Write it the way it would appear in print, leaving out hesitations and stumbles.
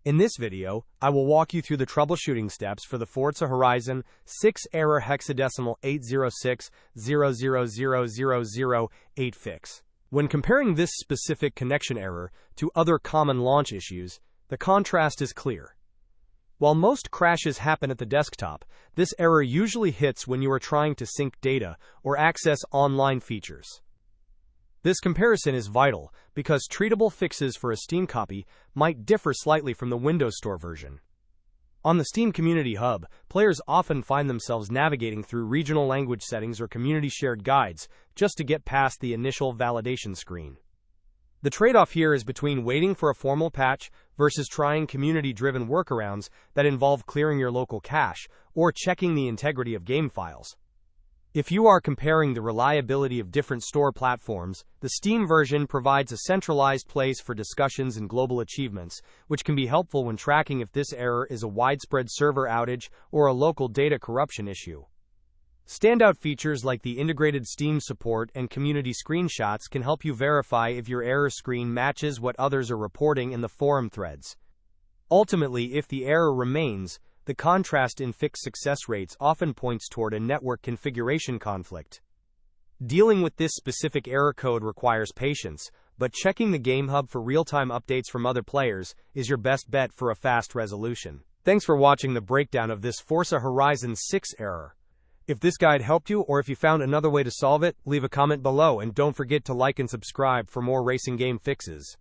In this video, I will walk you through the troubleshooting steps for the Forza Horizon 6 error hexadecimal 806000008 fix. When comparing this specific connection error to other common launch issues, the contrast is clear. While most crashes happen at the desktop, this error usually hits when you are trying to sync data or access online features. This comparison is vital because treatable fixes for a Steam copy might differ slightly from the Windows Store version. On the Steam Community Hub, players often find themselves navigating through regional language settings or community-shared guides just to get past the initial validation screen. The trade-off here is between waiting for a formal patch versus trying community-driven workarounds that involve clearing your local cache or checking the integrity of game files. If you are comparing the reliability of different store platforms, the Steam version provides a centralized place for discussions and global achievements, which can be helpful when tracking if this error is a widespread server outage or a local data corruption issue. Standout features like the integrated Steam support and community screenshots can help you verify if your error screen matches what others are reporting in the forum threads. Ultimately, if the error remains, the contrast in fix success rates often points toward a network configuration conflict. Dealing with this specific error code requires patience, but checking the Game Hub for real-time updates from other players is your best bet for a fast resolution. Thanks for watching the breakdown of this Forza Horizon 6 error. If this guide helped you or if you found another way to solve it, leave a comment below and don't forget to like and subscribe for more racing game fixes.